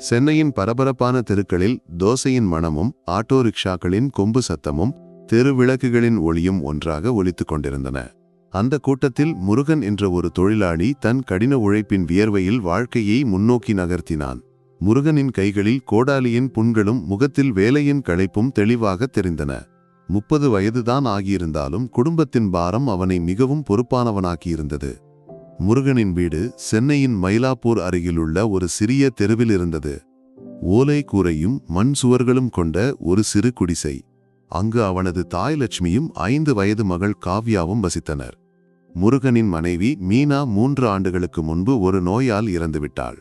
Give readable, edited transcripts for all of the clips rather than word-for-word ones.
சென்னையின் பரபரப்பான தெருக்களில் தோசையின் மணமும் ஆட்டோ ரிக்ஷாக்களின் கொம்பு சத்தமும் தெருவிளக்குகளின் ஒளியும் ஒன்றாக ஒலித்துக் கொண்டிருந்தன. அந்த கூட்டத்தில் முருகன் என்ற ஒரு தொழிலாளி தன் கடின உழைப்பின் வியர்வையில் வாழ்க்கையை முன்னோக்கி நகர்த்தினான். முருகனின் கைகளில் கோடாலியின் புண்களும் முகத்தில் வேலையின் களைப்பும் தெளிவாக தெரிந்தன. 30 வயதுதான் ஆகியிருந்தாலும் குடும்பத்தின் பாரம் அவனை மிகவும் பொறுப்பானவனாக்கியிருந்தது. முருகனின் வீடு சென்னையின் மயிலாப்பூர் அருகிலுள்ள ஒரு சிறிய தெருவில் இருந்தது. ஓலை கூரையும் மண் சுவர்களும் கொண்ட ஒரு சிறு குடிசை. அங்கு அவனது தாய் லட்சுமியும் 5 வயது மகள் காவ்யாவும் வசித்தனர். முருகனின் மனைவி மீனா 3 ஆண்டுகளுக்கு முன்பு ஒரு நோயால் இறந்துவிட்டாள்.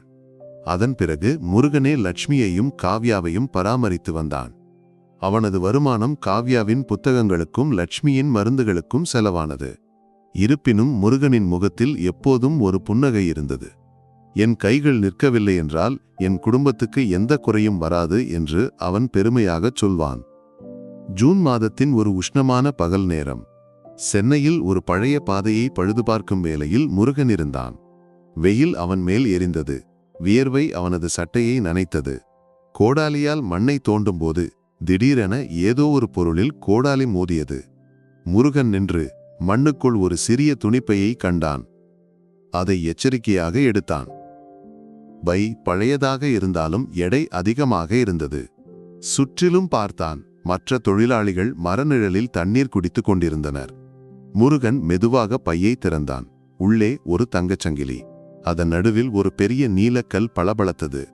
அதன் பிறகு முருகனே லட்சுமியையும் காவ்யாவையும் பராமரித்து வந்தான். அவனது வருமானம் காவ்யாவின் புத்தகங்களுக்கும் லட்சுமியின் மருந்துகளுக்கும் செலவானது. இருப்பினும் முருகனின் முகத்தில் எப்போதும் ஒரு புன்னகை இருந்தது. என் கைகள் நிற்கவில்லை என்றால் என் குடும்பத்துக்கு எந்த குறையும் வராது என்று அவன் பெருமையாகச் சொல்வான். ஜூன் மாதத்தின் ஒரு உஷ்ணமான பகல் நேரம். சென்னையில் ஒரு பழைய பாதையை பழுதுபார்க்கும் வேளையில் முருகன் இருந்தான். வெயில் அவன் மேல் எரிந்தது. வியர்வை அவனது சட்டையை நனைத்தது. கோடாலியால் மண்ணை தோண்டும் போது திடீரென ஏதோ ஒரு பொருளில் கோடாலி மோதியது. முருகன் நின்று மண்ணுக்குள் ஒரு சிறிய துணிப்பையை கண்டான். அதை எச்சரிக்கையாக எடுத்தான். பை பழையதாக இருந்தாலும் எடை அதிகமாக இருந்தது. சுற்றிலும் பார்த்தான். மற்ற தொழிலாளிகள் மரநிழலில் தண்ணீர் குடித்துக் கொண்டிருந்தனர். முருகன் மெதுவாக பையை திறந்தான். உள்ளே ஒரு தங்கச்சங்கிலி. அதன் நடுவில் ஒரு பெரிய நீலக்கல் பளபளத்தது.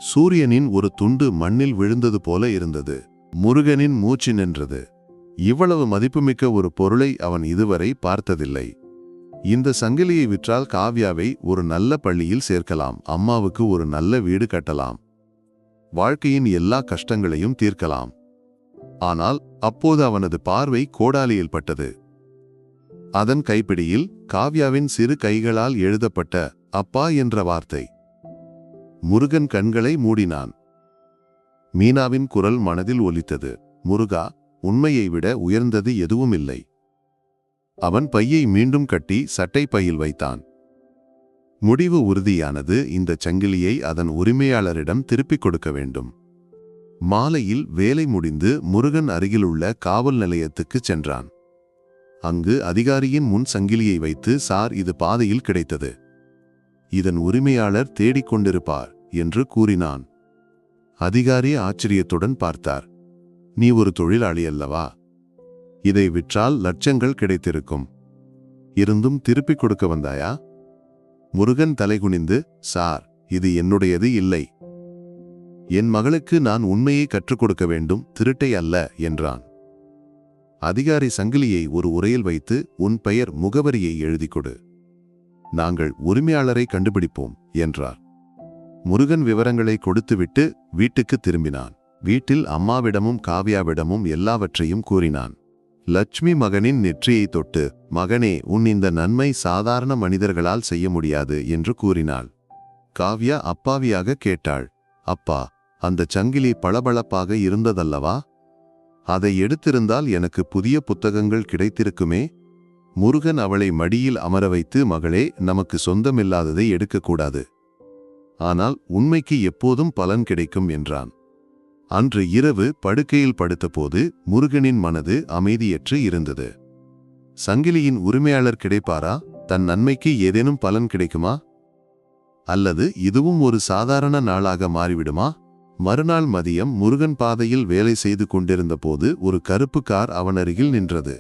சூரியனின் ஒரு துண்டு மண்ணில் விழுந்தது போல இருந்தது. முருகனின் மூச்சு நின்றது. இவ்வளவு மதிப்புமிக்க ஒரு பொருளை அவன் இதுவரை பார்த்ததில்லை. இந்த சங்கிலியை விற்றால் காவ்யாவை ஒரு நல்ல பள்ளியில் சேர்க்கலாம், அம்மாவுக்கு ஒரு நல்ல வீடு கட்டலாம், வாழ்க்கையின் எல்லா கஷ்டங்களையும் தீர்க்கலாம். ஆனால் அப்போது அவனது பார்வை கோடாலியில் பட்டது. அதன் கைப்பிடியில் காவ்யாவின் சிறு கைகளால் எழுதப்பட்ட அப்பா என்ற வார்த்தை. முருகன் கண்களை மூடினான். மீனாவின் குரல் மனதில் ஒலித்தது. முருகா, உண்மையை விட உயர்ந்தது எதுவும் இல்லை. அவன் பையை மீண்டும் கட்டி சட்டை பையில் வைத்தான். முடிவு உறுதியானது. இந்த சங்கிலியை அதன் உரிமையாளரிடம் திருப்பிக் கொடுக்க வேண்டும். மாலையில் வேலை முடிந்து முருகன் அருகிலுள்ள காவல் நிலையத்துக்கு சென்றான். அங்கு அதிகாரியின் முன் சங்கிலியை வைத்து, சார், இது பாதையில் கிடைத்தது, இதன் உரிமையாளர் தேடிக்கொண்டிருப்பார் என்று கூறினான். அதிகாரி ஆச்சரியத்துடன் பார்த்தார். நீ ஒரு தொழிலாளி அல்லவா? இதை விற்றால் லட்சங்கள் கிடைத்திருக்கும். இருந்தும் திருப்பிக் கொடுக்க வந்தாயா? முருகன் தலைகுனிந்து, சார், இது என்னுடையது இல்லை. என் மகளுக்கு நான் உண்மையை கற்றுக் கொடுக்க வேண்டும், திருட்டை அல்ல என்றான். அதிகாரி சங்கிலியை ஒரு உரையில் வைத்து, உன் பெயர், முகவரியை எழுதி கொடு, நாங்கள் உரிமையாளரை கண்டுபிடிப்போம் என்றார். முருகன் விவரங்களை கொடுத்துவிட்டு வீட்டுக்கு திரும்பினான். வீட்டில் அம்மாவிடமும் காவ்யாவிடமும் எல்லாவற்றையும் கூறினான். லட்சுமி மகனின் நெற்றியை தொட்டு, மகனே, உன் இந்த நன்மை சாதாரண மனிதர்களால் செய்ய முடியாது என்று கூறினாள். காவ்யா அப்பாவியாக கேட்டாள், அப்பா, அந்த சங்கிலி பளபளப்பாக இருந்ததல்லவா? அதை எடுத்திருந்தால் எனக்கு புதிய புத்தகங்கள் கிடைத்திருக்குமே. முருகன் அவளை மடியில் அமர வைத்து, மகளே, நமக்கு சொந்தமில்லாததை எடுக்கக்கூடாது, ஆனால் உண்மைக்கு எப்போதும் பலன் கிடைக்கும் என்றான். அன்று இரவு படுக்கையில் படுத்தபோது முருகனின் மனது அமைதியற்று இருந்தது. சங்கிலியின் உரிமையாளர் கிடைப்பாரா? தன் நன்மைக்கு ஏதேனும் பலன் கிடைக்குமா? அல்லது இதுவும் ஒரு சாதாரண நாளாக மாறிவிடுமா? மறுநாள் மதியம் முருகன் பாதையில் வேலை செய்து கொண்டிருந்த போது ஒரு கருப்பு கார் அவன் அருகில் நின்றது.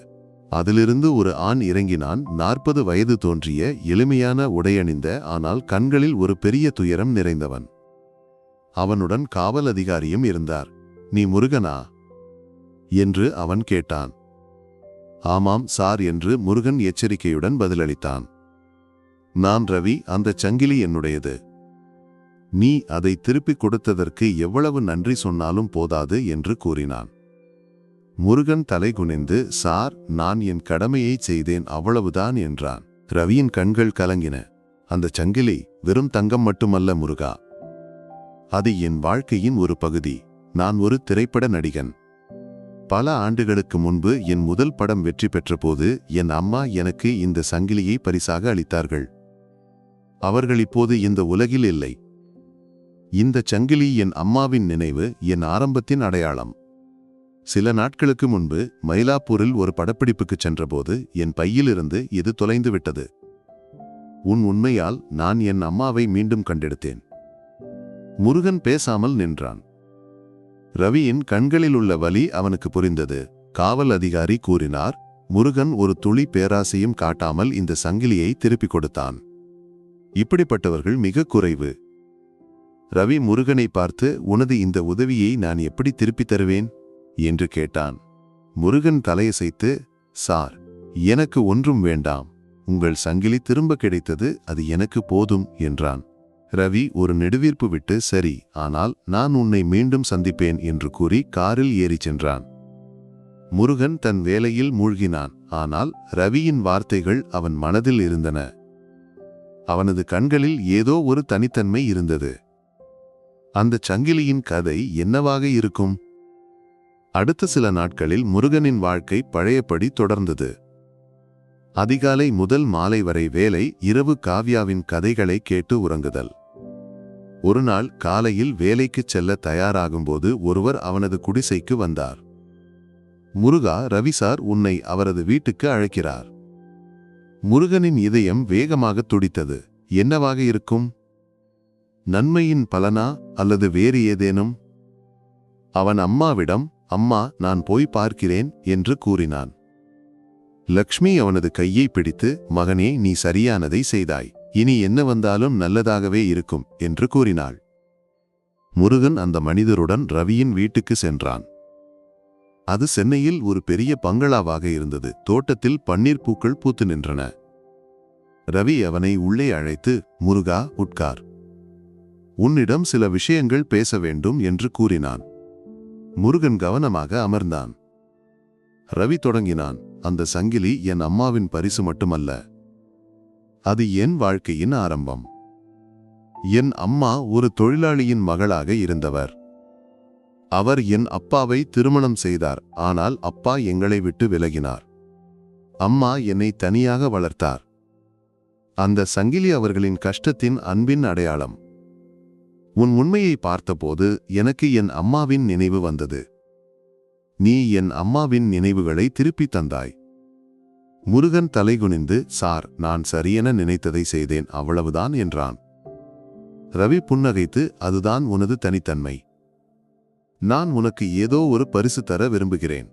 அதிலிருந்து ஒரு ஆண் இறங்கினான். 40 வயது தோன்றிய, எளிமையான உடையணிந்த, ஆனால் கண்களில் ஒரு பெரிய துயரம் நிறைந்தவன். அவனுடன் காவல் அதிகாரியும் இருந்தார். நீ முருகனா என்று அவன் கேட்டான். ஆமாம் சார் என்று முருகன் எச்சரிக்கையுடன் பதிலளித்தான். நான் ரவி, அந்த சங்கிலி என்னுடையது. நீ அதை திருப்பிக் கொடுத்ததற்கு எவ்வளவு நன்றி சொன்னாலும் போதாது என்று கூறினான். முருகன் தலை குனிந்து, சார், நான் என் கடமையை செய்தேன், அவ்வளவுதான் என்றான். ரவியின் கண்கள் கலங்கின. அந்த சங்கிலி வெறும் தங்கம் மட்டுமல்ல முருகா, அது என் வாழ்க்கையின் ஒரு பகுதி. நான் ஒரு திரைப்பட நடிகன். பல ஆண்டுகளுக்கு முன்பு என் முதல் படம் வெற்றி பெற்றபோது என் அம்மா எனக்கு இந்த சங்கிலியை பரிசாக அளித்தார்கள். அவர்கள் இப்போது இந்த உலகில் இல்லை. இந்த சங்கிலி என் அம்மாவின் நினைவு, என் ஆரம்பத்தின் அடையாளம். சில நாட்களுக்கு முன்பு மயிலாப்பூரில் ஒரு படப்பிடிப்புக்கு சென்றபோது என் பையிலிருந்து இது தொலைந்து விட்டது. உன் உண்மையால் நான் என் அம்மாவை மீண்டும் கண்டெடுத்தேன். முருகன் பேசாமல் நின்றான். ரவியின் கண்களில் உள்ள வலி அவனுக்கு புரிந்தது. காவல் அதிகாரி கூறினார். முருகன் ஒரு துளி பேராசையும் காட்டாமல் இந்த சங்கிலியை திருப்பிக் கொடுத்தான். இப்படிப்பட்டவர்கள் மிக குறைவு. ரவி முருகனை பார்த்து, உனது இந்த உதவியை நான் எப்படி திருப்பித் தருவேன் என்று கேட்டான். முருகன் தலையசைத்து, சார், எனக்கு ஒன்றும் வேண்டாம். உங்கள் சங்கிலி திரும்ப கிடைத்தது, அது எனக்கு போதும் என்றான். ரவி ஒரு நெடுவீர்ப்பு விட்டு, சரி, ஆனால் நான் உன்னை மீண்டும் சந்திப்பேன் என்று கூறி காரில் ஏறிச் சென்றான். முருகன் தன் வேலையில் மூழ்கினான். ஆனால் ரவியின் வார்த்தைகள் அவன் மனதில் இருந்தன. அவனது கண்களில் ஏதோ ஒரு தனித்தன்மை இருந்தது. அந்த சங்கிலியின் கதை என்னவாக இருக்கும்? அடுத்த சில நாட்களில் முருகனின் வாழ்க்கை பழையபடி தொடர்ந்தது. அதிகாலை முதல் மாலை வரை வேலை, இரவு காவ்யாவின் கதைகளை கேட்டு உறங்குதல். ஒரு நாள் காலையில் வேலைக்குச் செல்ல தயாராகும்போது ஒருவர் அவனது குடிசைக்கு வந்தார். முருகா, ரவி சார் உன்னை அவரது வீட்டுக்கு அழைக்கிறார். முருகனின் இதயம் வேகமாக துடித்தது. என்னவாக இருக்கும்? நன்மையின் பலனா அல்லது வேறு ஏதேனும்? அவன் அம்மாவிடம், அம்மா, நான் போய் பார்க்கிறேன் என்று கூறினான். லக்ஷ்மி அவனது கையை பிடித்து, மகனே, நீ சரியானதை செய்தாய். இனி என்ன வந்தாலும் நல்லதாகவே இருக்கும் என்று கூறினாள். முருகன் அந்த மனிதருடன் ரவியின் வீட்டுக்கு சென்றான். அது சென்னையில் ஒரு பெரிய பங்களாவாக இருந்தது. தோட்டத்தில் பன்னீர் பூக்கள் பூத்து நின்றன. ரவி அவனை உள்ளே அழைத்து, முருகா, உட்கார். உன்னிடம் சில விஷயங்கள் பேச வேண்டும் என்று கூறினான். முருகன் கவனமாக அமர்ந்தான். ரவி தொடங்கினான். அந்த சங்கிலி என் அம்மாவின் பரிசு மட்டுமல்ல, அது என் வாழ்க்கையின் ஆரம்பம். என் அம்மா ஒரு தொழிலாளியின் மகளாக இருந்தவர். அவர் என் அப்பாவை திருமணம் செய்தார். ஆனால் அப்பா எங்களை விட்டு விலகினார். அம்மா என்னை தனியாக வளர்த்தார். அந்த சங்கிலி அவர்களின் கஷ்டத்தின் அன்பின் அடையாளம். உன் உண்மையை பார்த்தபோது எனக்கு என் அம்மாவின் நினைவு வந்தது. நீ என் அம்மாவின் நினைவுகளை திருப்பி தந்தாய். முருகன் தலைகுனிந்து, சார், நான் சரியென நினைத்ததை செய்தேன், அவ்வளவுதான் என்றான். ரவி புன்னகைத்து, அதுதான் உனது தனித்தன்மை. நான் உனக்கு ஏதோ ஒரு பரிசு தர விரும்புகிறேன்.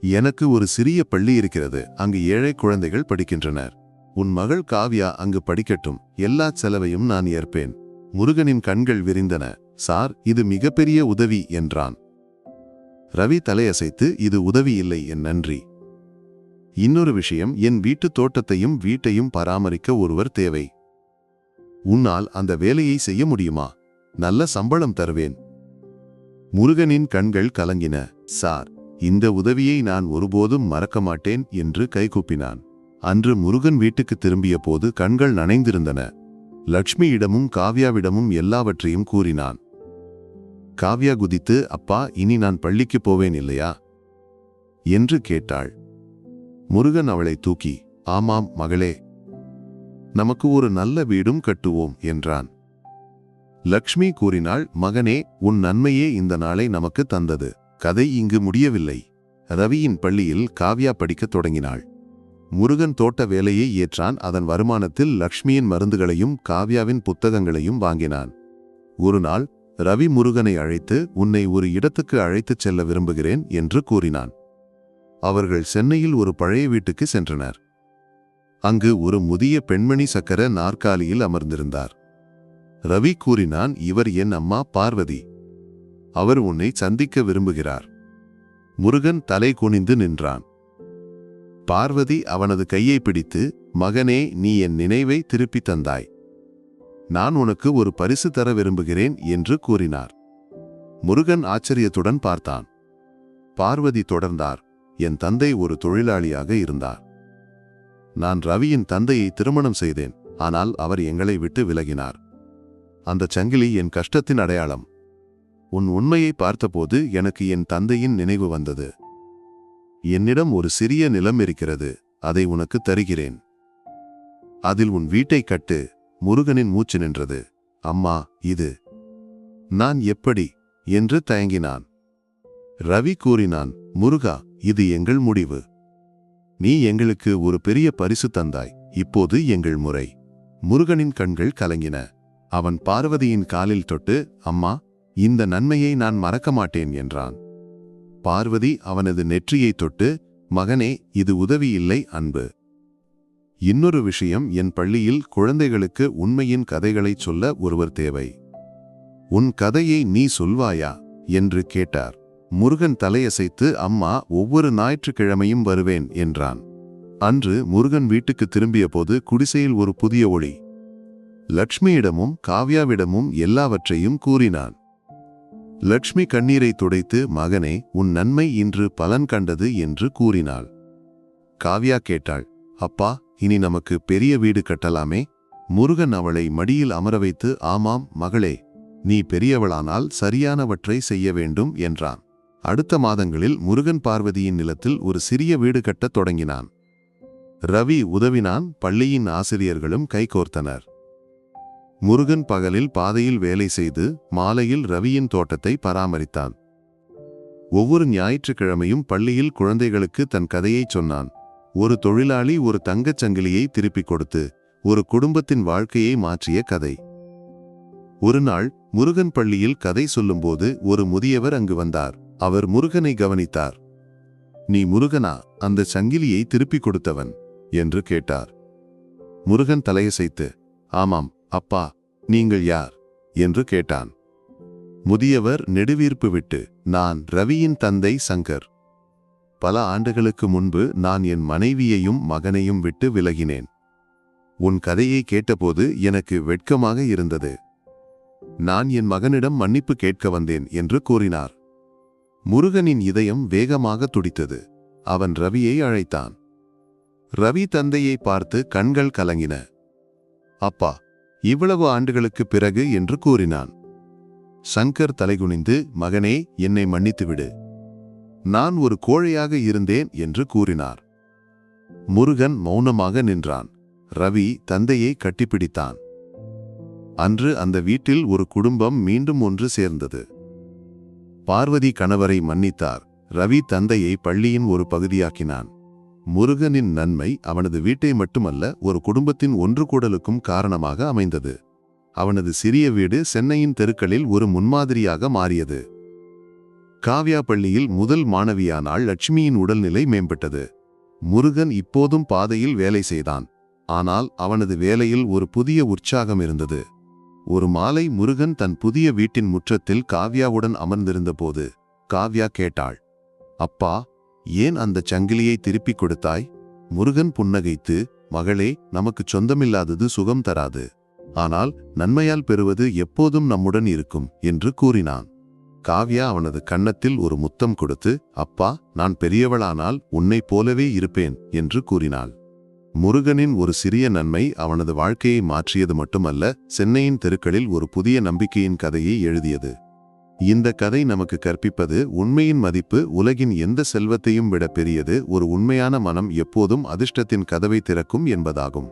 எனக்கு ஒரு சிறிய பள்ளி இருக்கிறது. அங்கு 7 குழந்தைகள் படிக்கின்றனர். உன் மகள் காவ்யா அங்கு படிக்கட்டும். எல்லா செலவையும் நான் ஏற்பேன். முருகனின் கண்கள் விரிந்தன. சார், இது மிகப்பெரிய உதவி என்றான். ரவி தலையசைத்து, இது உதவி இல்லை, என் நன்றி. இன்னொரு விஷயம், என் வீட்டு தோட்டத்தையும் வீட்டையும் பராமரிக்க ஒருவர் தேவை. உன்னால் அந்த வேலையை செய்ய முடியுமா? நல்ல சம்பளம் தருவேன். முருகனின் கண்கள் கலங்கின. சார், இந்த உதவியை நான் ஒருபோதும் மறக்க மாட்டேன் என்று கைகூப்பினான். அன்று முருகன் வீட்டுக்கு திரும்பிய போது கண்கள் நனைந்திருந்தன. லக்ஷ்மியிடமும் காவ்யாவிடமும் எல்லாவற்றையும் கூறினான். காவ்யா குதித்து, அப்பா, இனி நான் பள்ளிக்கு போவேன் இல்லையா என்று கேட்டாள். முருகன் அவளை தூக்கி, ஆமாம் மகளே, நமக்கு ஒரு நல்ல வீடும் கட்டுவோம் என்றான். லக்ஷ்மி கூறினாள், மகனே, உன் நன்மையே இந்த நாளை நமக்கு தந்தது. கதை இங்கு முடியவில்லை. ரவியின் பள்ளியில் காவ்யா படிக்கத் தொடங்கினாள். முருகன் தோட்ட வேலையை ஏற்றான். அதன் வருமானத்தில் லக்ஷ்மியின் மருந்துகளையும் காவ்யாவின் புத்தகங்களையும் வாங்கினான். ஒரு நாள் ரவி முருகனை அழைத்து, உன்னை ஒரு இடத்துக்கு அழைத்துச் செல்ல விரும்புகிறேன் என்று கூறினான். அவர்கள் சென்னையில் ஒரு பழைய வீட்டுக்கு சென்றனர். அங்கு ஒரு முதிய பெண்மணி சக்கர நாற்காலியில் அமர்ந்திருந்தார். ரவி கூறினான், இவர் என் அம்மா பார்வதி. அவர் உன்னை சந்திக்க விரும்புகிறார். முருகன் தலை குனிந்து நின்றான். பார்வதி அவனது கையை பிடித்து, மகனே, நீ என் நினைவை திருப்பி தந்தாய். நான் உனக்கு ஒரு பரிசு தர விரும்புகிறேன் என்று கூறினார். முருகன் ஆச்சரியத்துடன் பார்த்தான். பார்வதி தொடர்ந்தார், என் தந்தை ஒரு தொழிலாளியாக இருந்தார். நான் ரவியின் தந்தையை திருமணம் செய்தேன். ஆனால் அவர் எங்களை விட்டு விலகினார். அந்த சங்கிலி என் கஷ்டத்தின் அடையாளம். உன் உண்மையை பார்த்தபோது எனக்கு என் தந்தையின் நினைவு வந்தது. என்னிடம் ஒரு சிறிய நிலம் இருக்கிறது. அதை உனக்கு தருகிறேன். அதில் உன் வீட்டை கட்டு. முருகனின் மூச்சு நின்றது. அம்மா, இது நான் எப்படி என்று தயங்கினான். ரவி கூறினான், முருகா, இது எங்கள் முடிவு. நீ எங்களுக்கு ஒரு பெரிய பரிசு தந்தாய், இப்போது எங்கள் முறை. முருகனின் கண்கள் கலங்கின. அவன் பார்வதியின் காலில் தொட்டு, அம்மா, இந்த நன்மையை நான் மறக்க மாட்டேன் என்றான். பார்வதி அவனது நெற்றியை தொட்டு, மகனே, இது உதவி இல்லை, அன்பு. இன்னொரு விஷயம், என் பள்ளியில் குழந்தைகளுக்கு உண்மையின் கதைகளைச் சொல்ல ஒருவர் தேவை. உன் கதையை நீ சொல்வாயா என்று கேட்டார். முருகன் தலையசைத்து, அம்மா, ஒவ்வொரு ஞாயிற்றுக்கிழமையும் வருவேன் என்றான். அன்று முருகன் வீட்டுக்கு திரும்பிய போது குடிசையில் ஒரு புதிய ஒளி. லக்ஷ்மியிடமும் காவ்யாவிடமும் எல்லாவற்றையும் கூறினான். லக்ஷ்மி கண்ணீரை துடைத்து, மகனே, உன் நன்மை இன்று பலன் கண்டது என்று கூறினாள். காவ்யா கேட்டாள், அப்பா, இனி நமக்கு பெரிய வீடு கட்டலாமே? முருகன் அவளை மடியில் அமர வைத்து, ஆமாம் மகளே, நீ பெரியவளானால் சரியானவற்றை செய்ய வேண்டும் என்றான். அடுத்த மாதங்களில் முருகன் பார்வதியின் நிலத்தில் ஒரு சிறிய வீடு கட்டத் தொடங்கினான். ரவி உதவினான், பள்ளியின் ஆசிரியர்களும் கைகோர்த்தனர். முருகன் பகலில் பாதையில் வேலை செய்து மாலையில் ரவியின் தோட்டத்தை பராமரித்தான். ஒவ்வொரு ஞாயிற்றுக்கிழமையும் பள்ளியில் குழந்தைகளுக்கு தன் கதையைச் சொன்னான். ஒரு தொழிலாளி ஒரு தங்கச் சங்கிலியை திருப்பிக் கொடுத்து ஒரு குடும்பத்தின் வாழ்க்கையை மாற்றிய கதை. ஒரு நாள் முருகன் பள்ளியில் கதை சொல்லும்போது ஒரு முதியவர் அங்கு வந்தார். அவர் முருகனை கவனித்தார். நீ முருகனா, அந்த சங்கிலியை திருப்பிக் கொடுத்தவன் என்று கேட்டார். முருகன் தலையசைத்து, ஆமாம் அப்பா, நீங்கள் யார் என்று கேட்டான். முதியவர் நெடுவீர்ப்பு விட்டு, நான் ரவியின் தந்தை சங்கர். பல ஆண்டுகளுக்கு முன்பு நான் என் மனைவியையும் மகனையும் விட்டு விலகினேன். உன் கதையை கேட்டபோது எனக்கு வெட்கமாக இருந்தது. நான் என் மகனிடம் மன்னிப்பு கேட்க வந்தேன் என்று கூறினார். முருகனின் இதயம் வேகமாக துடித்தது. அவன் ரவியை அழைத்தான். ரவி தந்தையை பார்த்து கண்கள் கலங்கின. அப்பா, இவ்வளவு ஆண்டுகளுக்குப் பிறகு என்று கூறினான். சங்கர் தலைகுனிந்து, மகனே, என்னை மன்னித்துவிடு. நான் ஒரு கோழையாக இருந்தேன் என்று கூறினார். முருகன் மௌனமாக நின்றான். ரவி தந்தையை கட்டிப்பிடித்தான். அன்று அந்த வீட்டில் ஒரு குடும்பம் மீண்டும் ஒன்று சேர்ந்தது. பார்வதி கணவரை மன்னித்தார். ரவி தந்தையை பள்ளியின் ஒரு பகுதியாக்கினான். முருகனின் நன்மை அவனது வீட்டை மட்டுமல்ல, ஒரு குடும்பத்தின் ஒன்று கூடலுக்கும் காரணமாக அமைந்தது. அவனது சிறிய வீடு சென்னையின் தெருக்களில் ஒரு முன்மாதிரியாக மாறியது. காவ்யா பள்ளியில் முதல் மாணவியானால் லட்சுமியின் உடல்நிலை மேம்பட்டது. முருகன் இப்போதும் பாதையில் வேலை செய்தான். ஆனால் அவனது வேலையில் ஒரு புதிய உற்சாகம் இருந்தது. ஒரு மாலை முருகன் தன் புதிய வீட்டின் முற்றத்தில் காவ்யாவுடன் அமர்ந்திருந்தபோது காவ்யா கேட்டாள், அப்பா, ஏன் அந்த சங்கிலியை திருப்பிக் கொடுத்தாய்? முருகன் புன்னகைத்து, மகளே, நமக்கு சொந்தமில்லாதது சுகம் தராது. ஆனால் நன்மையால் பெறுவது எப்போதும் நம்முடன் இருக்கும் என்று கூறினான். காவ்யா அவனது கன்னத்தில் ஒரு முத்தம் கொடுத்து, அப்பா, நான் பெரியவளானால் உன்னைப் போலவே இருப்பேன் என்று கூறினாள். முருகனின் ஒரு சிறிய நன்மை அவனது வாழ்க்கையை மாற்றியது மட்டுமல்ல, சென்னையின் தெருக்களில் ஒரு புதிய நம்பிக்கையின் கதையை எழுதியது. இந்த கதை நமக்கு கற்பிப்பது, உண்மையின் மதிப்பு உலகின் எந்த செல்வத்தையும் விட பெரியது. ஒரு உண்மையான மனம் எப்போதும் அதிர்ஷ்டத்தின் கதவை திறக்கும் என்பதாகும்.